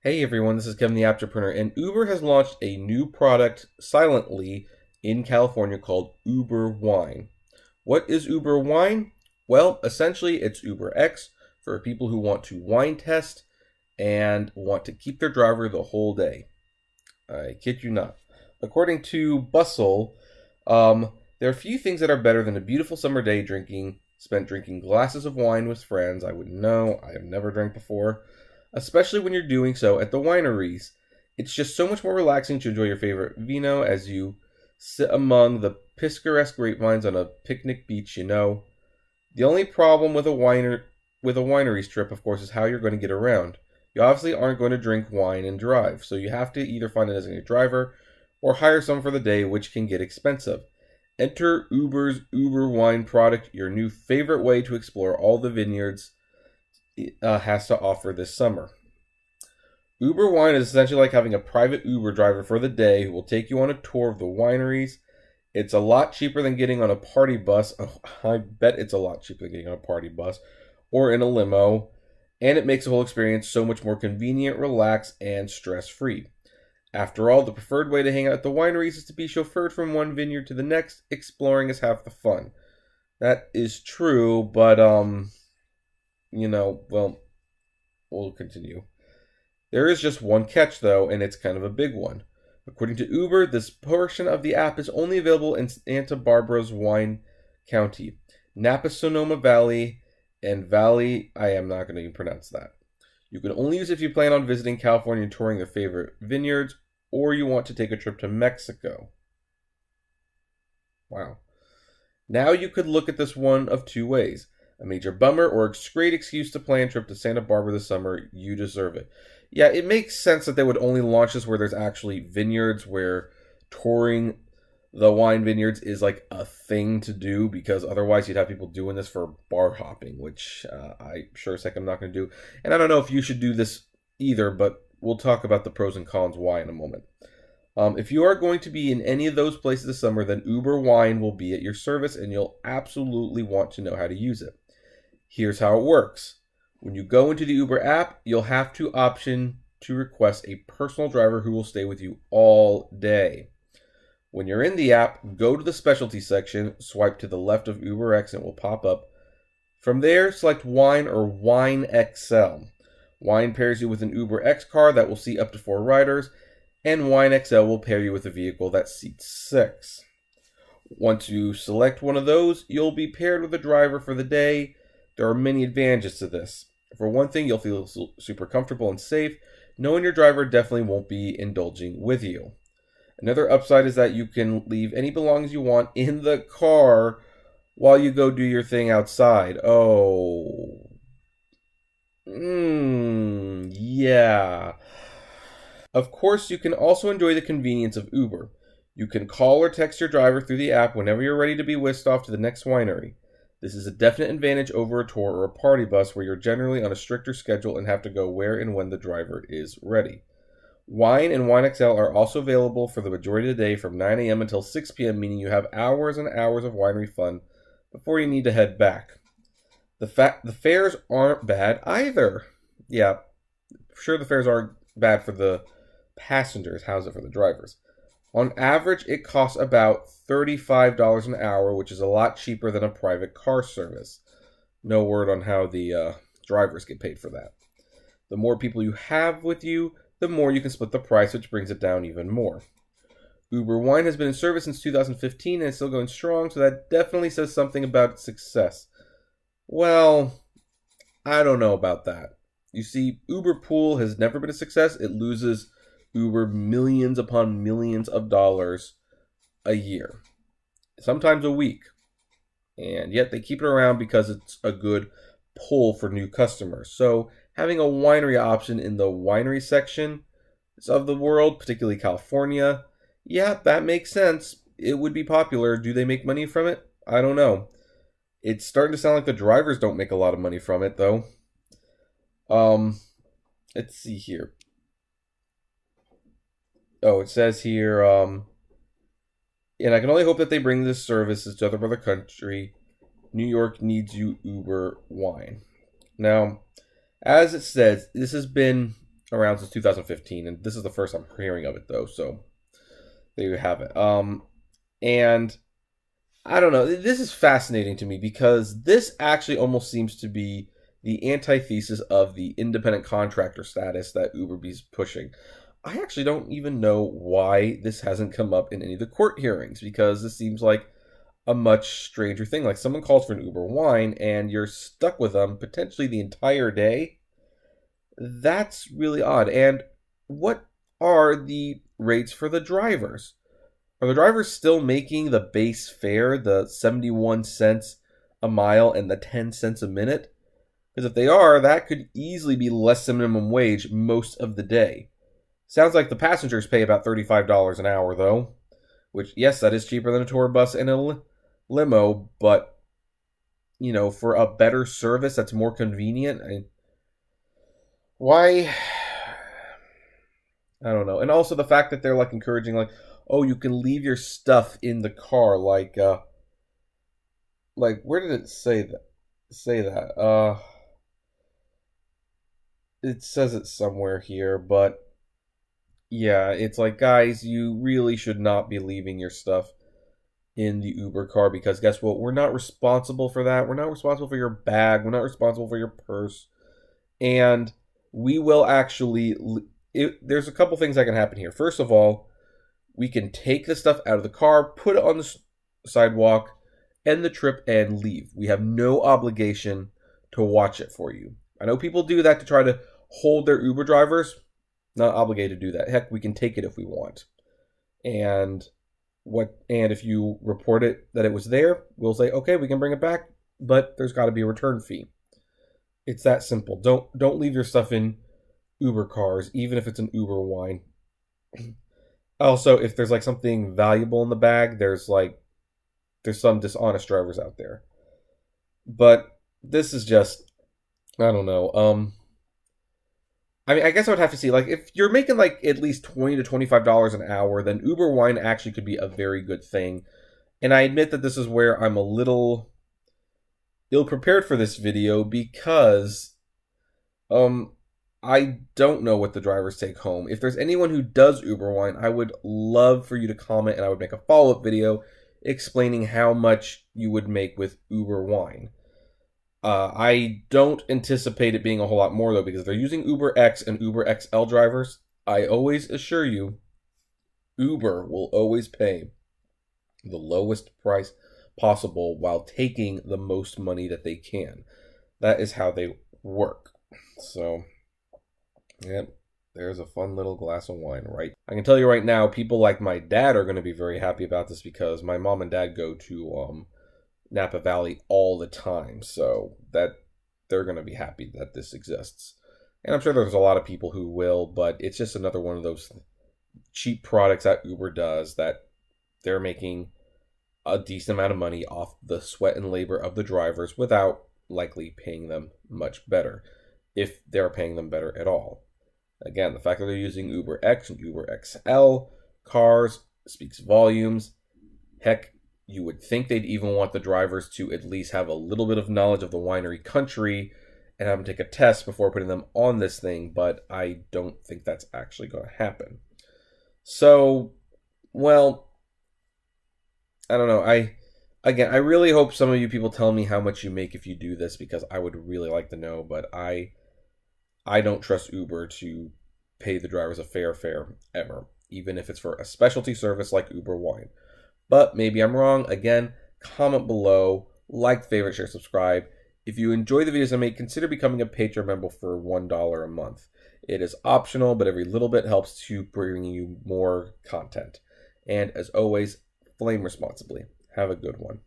Hey everyone, this is Kevin the Entrepreneur, and Uber has launched a new product silently in California called UberWINE. What is UberWINE? Well, essentially it's UberX for people who want to wine test and want to keep their driver the whole day. I kid you not. According to Bustle, there are few things that are better than a beautiful summer day spent drinking glasses of wine with friends. I wouldn't know. I have never drank before. Especially when you're doing so at the wineries. It's just so much more relaxing to enjoy your favorite vino as you sit among the picturesque grapevines on a picnic beach, The only problem with a winery trip, of course, is how you're going to get around. You obviously aren't going to drink wine and drive, so you have to either find a designated driver or hire someone for the day, which can get expensive. Enter Uber's UberWINE product, your new favorite way to explore all the vineyards has to offer this summer. UberWINE is essentially like having a private Uber driver for the day who will take you on a tour of the wineries. It's a lot cheaper than getting on a party bus. Oh, I bet it's a lot cheaper than getting on a party bus or in a limo. And it makes the whole experience so much more convenient, relaxed, and stress-free. After all, the preferred way to hang out at the wineries is to be chauffeured from one vineyard to the next. Exploring is half the fun. That is true, but we'll continue. There is just one catch, though, and it's kind of a big one. According to Uber, this portion of the app is only available in Santa Barbara's Wine County, Napa Sonoma Valley, and Valley. I am not going to even pronounce that. You can only use it if you plan on visiting California and touring their favorite vineyards, or you want to take a trip to Mexico. Wow. Now you could look at this one of two ways. A major bummer or a great excuse to plan a trip to Santa Barbara this summer. You deserve it. Yeah, it makes sense that they would only launch this where there's actually vineyards, where touring the wine vineyards is like a thing to do, because otherwise you'd have people doing this for bar hopping, which I sure as heck I'm not going to do. And I don't know if you should do this either, but we'll talk about the pros and cons why in a moment. If you are going to be in any of those places this summer, then UberWINE will be at your service, and you'll absolutely want to know how to use it. Here's how it works. When you go into the Uber app, you'll have to option to request a personal driver who will stay with you all day. When you're in the app, go to the specialty section, swipe to the left of UberX, and it will pop up. From there, select Wine or Wine XL. Wine pairs you with an UberX car that will seat up to 4 riders, and Wine XL will pair you with a vehicle that seats 6. Once you select one of those, you'll be paired with a driver for the day. There are many advantages to this. For one thing, you'll feel super comfortable and safe, knowing your driver definitely won't be indulging with you. Another upside is that you can leave any belongings you want in the car while you go do your thing outside. Oh. Yeah. Of course, you can also enjoy the convenience of Uber. You can call or text your driver through the app whenever you're ready to be whisked off to the next winery. This is a definite advantage over a tour or a party bus where you're generally on a stricter schedule and have to go where and when the driver is ready. Wine and Wine XL are also available for the majority of the day from 9 a.m. until 6 p.m., meaning you have hours and hours of winery fun before you need to head back. The fares aren't bad either. Yeah, sure, the fares aren't bad for the passengers. How's it for the drivers? On average, it costs about $35 an hour, which is a lot cheaper than a private car service. No word on how the drivers get paid for that. The more people you have with you, the more you can split the price, which brings it down even more. UberWINE has been in service since 2015 and is still going strong, so that definitely says something about its success. Well, I don't know about that. You see, Uber Pool has never been a success. It loses Uber millions upon millions of dollars a year, sometimes a week, and yet they keep it around because it's a good pull for new customers. So having a winery option in the winery section of the world, particularly California, yeah, that makes sense. It would be popular. Do they make money from it? I don't know. It's starting to sound like the drivers don't make a lot of money from it, though. Let's see here. Oh, it says here, and I can only hope that they bring this services to other parts of the country. New York needs you, UberWINE. Now, as it says, this has been around since 2015, and this is the first I'm hearing of it though. So there you have it. And I don't know. This is fascinating to me because this actually almost seems to be the antithesis of the independent contractor status that Uber's pushing. I actually don't even know why this hasn't come up in any of the court hearings, because this seems like a much stranger thing. Like, someone calls for an UberWINE and you're stuck with them potentially the entire day. That's really odd. And what are the rates for the drivers? Are the drivers still making the base fare, the 71 cents a mile and the 10 cents a minute? Because if they are, that could easily be less than minimum wage most of the day. Sounds like the passengers pay about $35 an hour, though. Which, yes, that is cheaper than a tour bus and a limo, but, you know, for a better service that's more convenient, why? I don't know. And also the fact that they're, like, encouraging, like, oh, you can leave your stuff in the car, like, where did it say that? It says it somewhere here, but yeah, it's like, guys, you really should not be leaving your stuff in the Uber car, because guess what? We're not responsible for that. We're not responsible for your bag. We're not responsible for your purse. And we will actually, there's a couple things that can happen here. First of all, we can take the stuff out of the car, put it on the sidewalk, end the trip, and leave. We have no obligation to watch it for you. I know people do that to try to hold their Uber drivers. Not obligated to do that. Heck, we can take it if we want. And if you report it that it was there, we'll say, okay, we can bring it back, but there's got to be a return fee. It's that simple. Don't leave your stuff in Uber cars, even if it's an UberWINE. Also, if there's like something valuable in the bag, there's some dishonest drivers out there. But this is just, I don't know. I mean, I guess I would have to see, like, if you're making like at least $20 to $25 an hour, then UberWINE actually could be a very good thing. And I admit that this is where I'm a little ill-prepared for this video, because I don't know what the drivers take home. If there's anyone who does UberWINE, I would love for you to comment, and I would make a follow-up video explaining how much you would make with UberWINE. I don't anticipate it being a whole lot more, though, because they're using UberX and UberXL drivers. I always assure you, Uber will always pay the lowest price possible while taking the most money that they can. That is how they work. So, yeah, there's a fun little glass of wine, right? I can tell you right now, people like my dad are going to be very happy about this, because my mom and dad go to Napa Valley all the time, so that they're going to be happy that this exists. And I'm sure there's a lot of people who will, but it's just another one of those cheap products that Uber does, that they're making a decent amount of money off the sweat and labor of the drivers without likely paying them much better, if they're paying them better at all. Again, the fact that they're using UberX and UberXL cars speaks volumes. Heck, you would think they'd even want the drivers to at least have a little bit of knowledge of the winery country and have them take a test before putting them on this thing, but I don't think that's actually going to happen. So, well, I don't know. I really hope some of you people tell me how much you make if you do this, because I would really like to know, but I don't trust Uber to pay the drivers a fair fare ever, even if it's for a specialty service like UberWINE. But maybe I'm wrong. Again, comment below, like, favorite, share, subscribe. If you enjoy the videos I make, consider becoming a Patreon member for $1 a month. It is optional, but every little bit helps to bring you more content. And as always, flame responsibly. Have a good one.